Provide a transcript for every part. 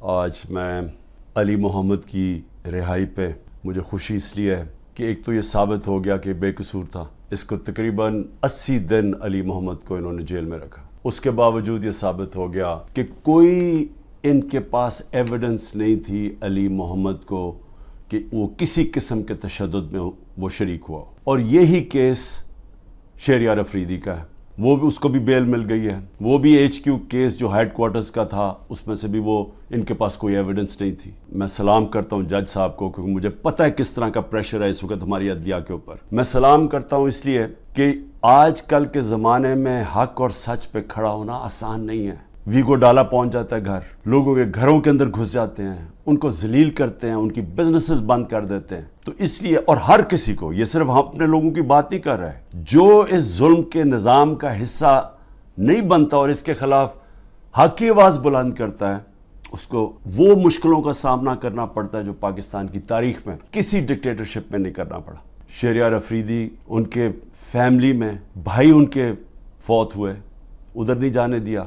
آج میں علی محمد کی رہائی پہ مجھے خوشی اس لیے ہے کہ ایک تو یہ ثابت ہو گیا کہ بے قصور تھا. اس کو تقریباً 80 دن علی محمد کو انہوں نے جیل میں رکھا. اس کے باوجود یہ ثابت ہو گیا کہ کوئی ان کے پاس ایویڈنس نہیں تھی علی محمد کو کہ وہ کسی قسم کے تشدد میں وہ شریک ہوا. اور یہی کیس شہریار افریدی کا ہے. وہ بھی اس کو بھی بیل مل گئی ہے. وہ بھی ایچ کیو کیس جو ہیڈ کوارٹرز کا تھا اس میں سے بھی وہ ان کے پاس کوئی ایویڈنس نہیں تھی. میں سلام کرتا ہوں جج صاحب کو کیونکہ مجھے پتہ ہے کس طرح کا پریشر ہے اس وقت ہماری عدلیہ کے اوپر. میں سلام کرتا ہوں اس لیے کہ آج کل کے زمانے میں حق اور سچ پہ کھڑا ہونا آسان نہیں ہے. ویگو ڈالا پہنچ جاتا ہے گھر، لوگوں کے گھروں کے اندر گھس جاتے ہیں، ان کو ذلیل کرتے ہیں، ان کی بزنسز بند کر دیتے ہیں. تو اس لیے اور ہر کسی کو، یہ صرف ہم اپنے لوگوں کی بات نہیں کر رہے، جو اس ظلم کے نظام کا حصہ نہیں بنتا اور اس کے خلاف حق کی آواز بلند کرتا ہے، اس کو وہ مشکلوں کا سامنا کرنا پڑتا ہے جو پاکستان کی تاریخ میں کسی ڈکٹیٹرشپ میں نہیں کرنا پڑا. شہریار افریدی، ان کے فیملی میں بھائی ان کے فوت ہوئے، ادھر نہیں جانے دیا،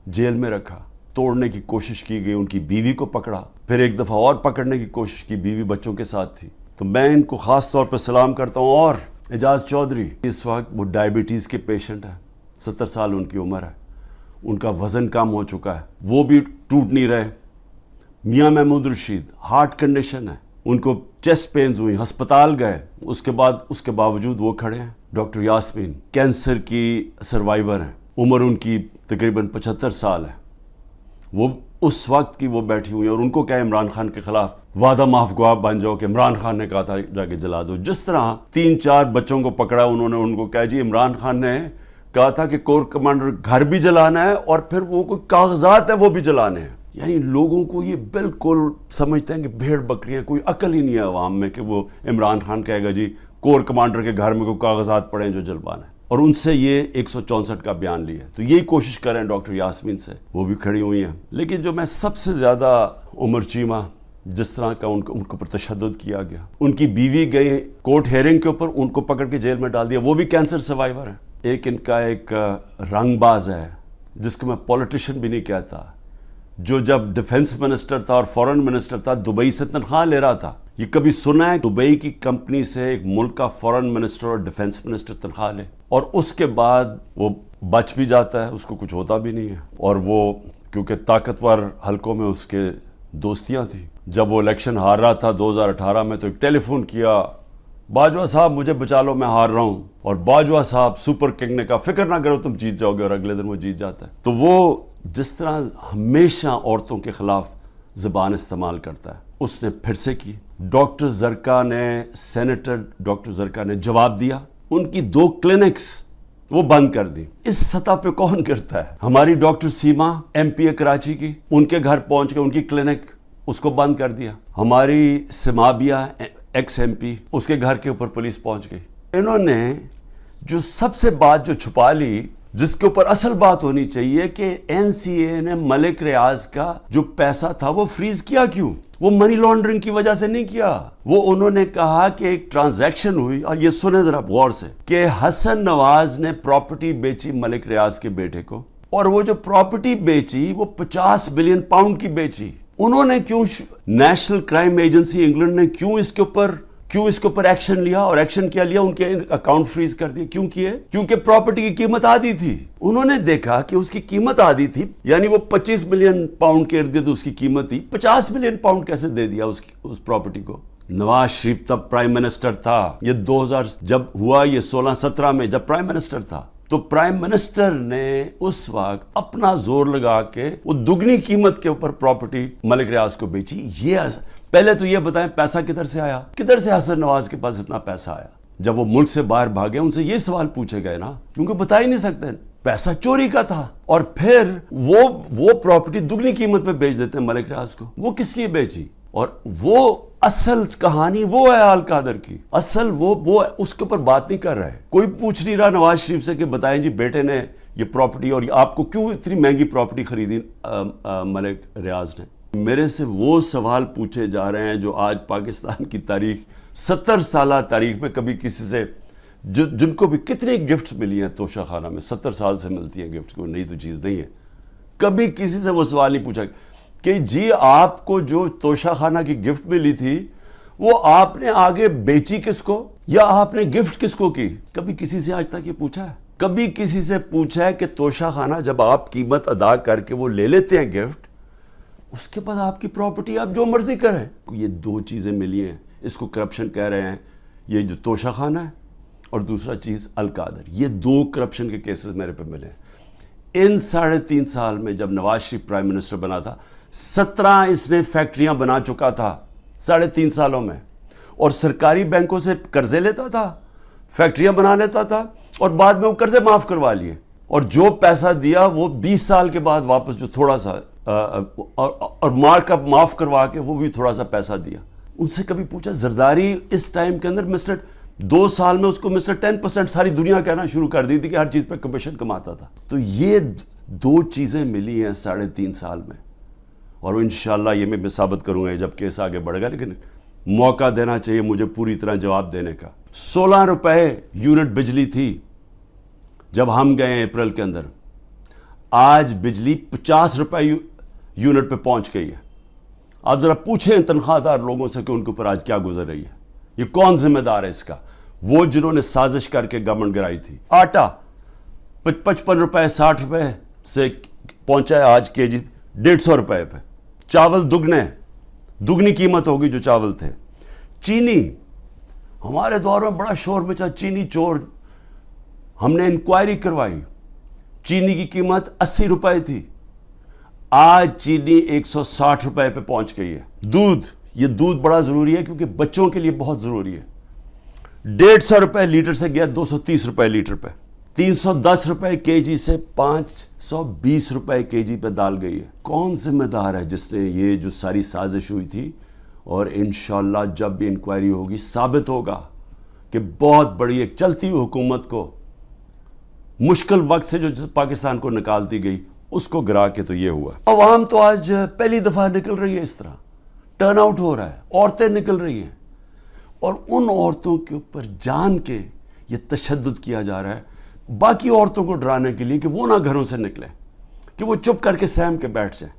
جیل میں رکھا، توڑنے کی کوشش کی گئی، ان کی بیوی کو پکڑا، پھر ایک دفعہ اور پکڑنے کی کوشش کی، بیوی بچوں کے ساتھ تھی. تو میں ان کو خاص طور پہ سلام کرتا ہوں. اور اعجاز چودھری اس وقت وہ ڈائبٹیز کے پیشنٹ ہیں، 70 سال ان کی عمر ہے، ان کا وزن کم ہو چکا ہے، وہ بھی ٹوٹ نہیں رہے. میاں محمود رشید ہارٹ کنڈیشن ہے، ان کو چیسٹ پینز ہوئی، ہسپتال گئے، اس کے باوجود وہ کھڑے ہیں. ڈاکٹر یاسمین کینسر کی سروائیور ہیں، عمر ان کی تقریباً 75 سال ہے، وہ اس وقت کی وہ بیٹھی ہوئی ہیں اور ان کو کیا عمران خان کے خلاف وعدہ معاف گواہ بن جاؤ کہ عمران خان نے کہا تھا جا کے جلا دو. جس طرح 3-4 بچوں کو پکڑا انہوں نے، ان کو کہا جی عمران خان نے کہا تھا کہ کور کمانڈر گھر بھی جلانا ہے اور پھر وہ کوئی کاغذات ہیں وہ بھی جلانے ہیں. یعنی لوگوں کو یہ بالکل سمجھتے ہیں کہ بھیڑ بکریاں، کوئی عقل ہی نہیں ہے عوام میں کہ وہ عمران خان کہے گا جی کور کمانڈر کے گھر میں کوئی کاغذات پڑے ہیں جو جلوانا ہے. اور ان سے یہ 164 کا بیان لیا. تو یہی کوشش کریں ڈاکٹر یاسمین سے، وہ بھی کھڑی ہوئی ہیں. لیکن جو میں سب سے زیادہ عمر چیمہ جس طرح کا ان کو پر تشدد کیا گیا، ان کی بیوی گئی کورٹ ہیئرنگ کے اوپر، ان کو پکڑ کے جیل میں ڈال دیا، وہ بھی کینسر سروائیور ہیں. ایک ان کا ایک رنگ باز ہے جس کو میں پولیٹیشین بھی نہیں کہتا، جو جب ڈیفنس منسٹر تھا اور فورن منسٹر تھا دبئی سے تنخواہ لے رہا تھا. یہ کبھی سنا ہے دبئی کی کمپنی سے ایک ملک کا فورن منسٹر اور ڈیفنس منسٹر تنخواہ لے اور اس کے بعد وہ بچ بھی جاتا ہے، اس کو کچھ ہوتا بھی نہیں ہے. اور وہ کیونکہ طاقتور حلقوں میں اس کے دوستیاں تھیں، جب وہ الیکشن ہار رہا تھا 2018 میں تو ایک ٹیلی فون کیا، باجوہ صاحب مجھے بچا لو میں ہار رہا ہوں. اور باجوہ صاحب سپر کنگ نے کہا فکر نہ کرو تم جیت جاؤ گے، اور اگلے دن وہ جیت جاتا ہے. تو وہ جس طرح ہمیشہ عورتوں کے خلاف زبان استعمال کرتا ہے، اس نے پھر سے کی. ڈاکٹر زرکا نے، سینیٹر ڈاکٹر زرکا نے جواب دیا، ان کی 2 کلینکس وہ بند کر دی. اس سطح پہ کون کرتا ہے؟ ہماری ڈاکٹر سیما ایم پی کراچی کی، ان کے گھر پہنچ کے ان کی کلینک اس کو بند کر دیا. ہماری سمابیا ایکس ایم پی، اس کے گھر کے اوپر پولیس پہنچ گئی. انہوں نے جو سب سے بات جو چھپا لی، جس کے اوپر اصل بات ہونی چاہیے کہ این سی اے نے ملک ریاض کا جو پیسہ تھا وہ فریز کیا کیوں؟ وہ منی لانڈرنگ کی وجہ سے نہیں کیا. وہ انہوں نے کہا کہ ایک ٹرانزیکشن ہوئی، اور یہ سنیں ذرا غور سے، کہ حسن نواز نے پراپرٹی بیچی ملک ریاض کے بیٹے کو، اور وہ جو پراپرٹی بیچی وہ 50 بلین پاؤنڈ کی بیچی. انہوں نے کیوں، نیشنل کرائم ایجنسی انگلینڈ نے کیوں اس کے اوپر ایکشن لیا؟ اور ایکشن کیا لیا؟ ان کے اکاؤنٹ فریز کر دیے. کیوں کیے؟ کیونکہ پراپرٹی کی قیمت آدھی تھی. انہوں نے دیکھا کہ اس کی قیمت آدھی تھی، یعنی وہ 25 بلین پاؤنڈ کے ارد گرد اس کی قیمت تھی، 50 بلین پاؤنڈ کیسے دے دیا اس پراپرٹی کو؟ نواز شریف تب پرائم منسٹر تھا، یہ 2000 جب ہوا، یہ 16-17 میں جب پرائم منسٹر تھا، تو پرائم منسٹر نے اس وقت اپنا زور لگا کے وہ دگنی قیمت کے اوپر پراپرٹی ملک ریاض کو بیچی. یہ پہلے تو یہ بتائیں پیسہ کدھر سے آیا؟ کدھر سے حسن نواز کے پاس اتنا پیسہ آیا؟ جب وہ ملک سے باہر بھاگے ان سے یہ سوال پوچھے گئے نا، کیونکہ بتا ہی نہیں سکتے، پیسہ چوری کا تھا. اور پھر وہ پراپرٹی دگنی قیمت پہ بیچ دیتے ہیں ملک ریاض کو. وہ کس لیے بیچی؟ اور وہ اصل کہانی وہ ہے آل قادر کی، اصل وہ اس کے اوپر بات نہیں کر رہے. کوئی پوچھ نہیں رہا نواز شریف سے کہ بتائیں جی بیٹے نے یہ پراپرٹی، اور آپ کو کیوں اتنی مہنگی پراپرٹی خریدی ملک ریاض نے. میرے سے وہ سوال پوچھے جا رہے ہیں جو آج پاکستان کی تاریخ، 70 سالہ تاریخ میں کبھی کسی سے، جن کو بھی کتنی گفٹس ملی ہیں توشہ خانہ میں، 70 سال سے ملتی ہیں گفٹس، کوئی نئی تو چیز نہیں ہے. کبھی کسی سے وہ سوال نہیں پوچھا کہ جی آپ کو جو توشہ خانہ کی گفٹ ملی تھی وہ آپ نے آگے بیچی کس کو یا آپ نے گفٹ کس کو کی؟ کبھی کسی سے آج تک یہ پوچھا ہے؟ کبھی کسی سے پوچھا ہے کہ توشہ خانہ جب آپ قیمت ادا کر کے وہ لے لیتے ہیں گفٹ، اس کے بعد آپ کی پراپرٹی آپ جو مرضی کریں؟ یہ دو چیزیں ملی ہیں، اس کو کرپشن کہہ رہے ہیں، یہ جو توشہ خانہ ہے اور دوسرا چیز القادر. یہ دو کرپشن کے کیسز میرے پہ ملے ہیں. ان 3.5 سال میں جب نواز شریف پرائم منسٹر بنا تھا 17 اس نے فیکٹریاں بنا چکا تھا 3.5 سالوں میں، اور سرکاری بینکوں سے قرضے لیتا تھا، فیکٹریاں بنا لیتا تھا اور بعد میں وہ قرضے معاف کروا لیے، اور جو پیسہ دیا وہ 20 سال کے بعد واپس جو تھوڑا سا اور مارک اپ معاف کروا کے وہ بھی تھوڑا سا پیسہ دیا. ان سے کبھی پوچھا؟ زرداری اس ٹائم کے اندر مسٹر 2 سال میں اس کو مسٹر 10% ساری دنیا کہنا شروع کر دی تھی کہ ہر چیز پہ کمیشن کماتا تھا. تو یہ دو چیزیں ملی ہیں 3.5 سال میں، اور انشاءاللہ یہ میں ثابت کروں گا جب کیس آگے بڑھے گا، لیکن موقع دینا چاہیے مجھے پوری طرح جواب دینے کا. 16 روپے یونٹ بجلی تھی جب ہم گئے اپریل کے اندر، آج بجلی 50 روپے یونٹ پہ پہنچ گئی ہے. آپ ذرا پوچھیں تنخواہ دار لوگوں سے کہ ان کے اوپر آج کیا گزر رہی ہے. یہ کون ذمہ دار ہے اس کا؟ وہ جنہوں نے سازش کر کے گورنمنٹ گرائی تھی. آٹا 55 روپے 60 روپے سے پہنچا ہے آج کے جی 150 روپے پہ. چاول دگنی قیمت ہوگی جو چاول تھے. چینی ہمارے دور میں بڑا شور مچا، چینی چور. ہم نے انکوائری کروائی، چینی کی قیمت 80 روپے تھی، آج چینی 160 روپے پہ پہنچ گئی ہے. یہ دودھ بڑا ضروری ہے کیونکہ بچوں کے لیے بہت ضروری ہے. 150 روپے لیٹر سے گیا 230 روپے لیٹر پہ. 310 روپے کے جی سے 520 روپے کے جی پہ دال گئی ہے. کون ذمہ دار ہے جس نے یہ جو ساری سازش ہوئی تھی؟ اور انشاءاللہ جب بھی انکوائری ہوگی ثابت ہوگا کہ بہت بڑی ایک چلتی ہوئی حکومت کو مشکل وقت سے جو پاکستان کو نکالتی گئی اس کو گرا کے تو یہ ہوا. عوام تو آج پہلی دفعہ نکل رہی ہے، اس طرح ٹرن آؤٹ ہو رہا ہے، عورتیں نکل رہی ہیں، اور ان عورتوں کے اوپر جان کے یہ تشدد کیا جا رہا ہے باقی عورتوں کو ڈرانے کے لیے کہ وہ نہ گھروں سے نکلیں، کہ وہ چپ کر کے سہم کے بیٹھ جائیں.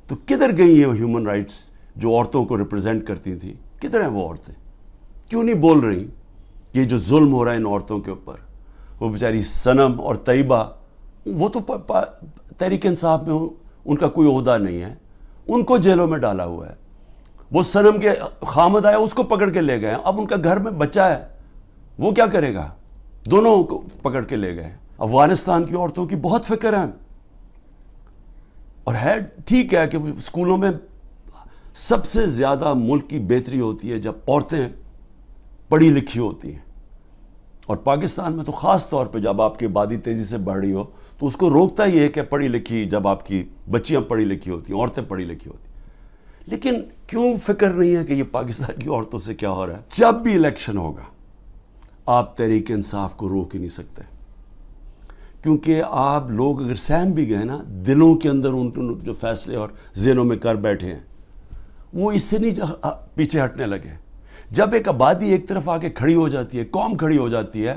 تو کدھر گئی ہیں ہیومن رائٹس جو عورتوں کو ریپرزینٹ کرتی تھیں؟ کدھر ہیں وہ عورتیں؟ کیوں نہیں بول رہی کہ یہ جو ظلم ہو رہا ہے ان عورتوں کے اوپر؟ وہ بیچاری صنم اور طیبہ، وہ تو تحریک انصاف میں ان کا کوئی عہدہ نہیں ہے، ان کو جیلوں میں ڈالا ہوا ہے. وہ صنم کے خامد آیا، اس کو پکڑ کے لے گئے. اب ان کا گھر میں بچہ ہے، وہ کیا کرے گا؟ دونوں کو پکڑ کے لے گئے. افغانستان کی عورتوں کی بہت فکر ہے، اور ہے ٹھیک ہے کہ اسکولوں میں سب سے زیادہ ملک کی بہتری ہوتی ہے جب عورتیں پڑھی لکھی ہوتی ہیں، اور پاکستان میں تو خاص طور پہ جب آپ کی آبادی تیزی سے بڑھ رہی ہو تو اس کو روکتا ہی ہے کہ پڑھی لکھی، جب آپ کی بچیاں پڑھی لکھی ہوتی ہیں، عورتیں پڑھی لکھی ہوتی ہیں. لیکن کیوں فکر نہیں ہے کہ یہ پاکستان کی عورتوں سے کیا ہو رہا ہے؟ جب بھی الیکشن ہوگا آپ تحریک انصاف کو روک ہی نہیں سکتے، کیونکہ آپ لوگ اگر سہم بھی گئے نا، دلوں کے اندر ان جو فیصلے اور ذہنوں میں کر بیٹھے ہیں وہ اس سے نہیں پیچھے ہٹنے لگے. جب ایک آبادی ایک طرف آ کے کھڑی ہو جاتی ہے، قوم کھڑی ہو جاتی ہے،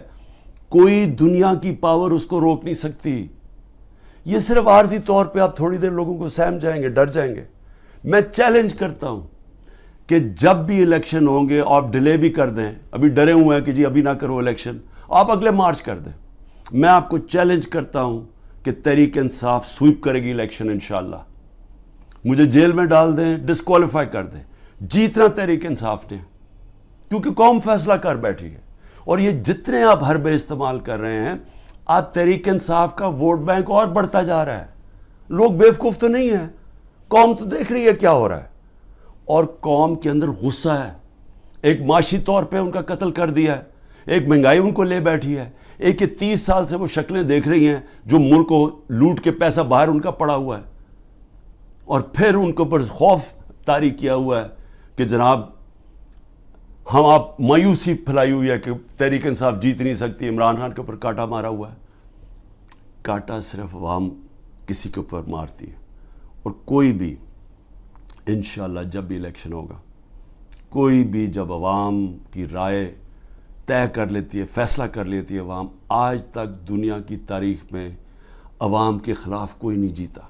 کوئی دنیا کی پاور اس کو روک نہیں سکتی. یہ صرف عارضی طور پہ آپ تھوڑی دیر لوگوں کو سہم جائیں گے، ڈر جائیں گے. میں چیلنج کرتا ہوں کہ جب بھی الیکشن ہوں گے آپ ڈیلے بھی کر دیں، ابھی ڈرے ہوئے ہیں کہ جی ابھی نہ کرو الیکشن، آپ اگلے مارچ کر دیں. میں آپ کو چیلنج کرتا ہوں کہ تحریک انصاف سویپ کرے گی الیکشن انشاءاللہ. مجھے جیل میں ڈال دیں، ڈسکوالیفائی کر دیں، جیتنا تحریک انصاف نے، کیونکہ قوم فیصلہ کر بیٹھی ہے. اور یہ جتنے آپ حربے استعمال کر رہے ہیں، آپ تحریک انصاف کا ووٹ بینک اور بڑھتا جا رہا ہے. لوگ بیوقوف تو نہیں ہیں، قوم تو دیکھ رہی ہے کیا ہو رہا ہے، اور قوم کے اندر غصہ ہے. ایک معاشی طور پہ ان کا قتل کر دیا ہے، ایک مہنگائی ان کو لے بیٹھی ہے، ایک 30 سال سے وہ شکلیں دیکھ رہی ہیں جو ملک کو لوٹ کے پیسہ باہر ان کا پڑا ہوا ہے، اور پھر ان کے اوپر خوف طاری کیا ہوا ہے کہ جناب ہم آپ مایوسی پھیلائی ہوئی ہے کہ تحریک انصاف جیت نہیں سکتی. عمران خان کے اوپر کانٹا مارا ہوا ہے. کانٹا صرف عوام کسی کے اوپر مارتی ہے، اور کوئی بھی انشاءاللہ جب بھی الیکشن ہوگا، کوئی بھی جب عوام کی رائے طے کر لیتی ہے، فیصلہ کر لیتی ہے عوام، آج تک دنیا کی تاریخ میں عوام کے خلاف کوئی نہیں جیتا.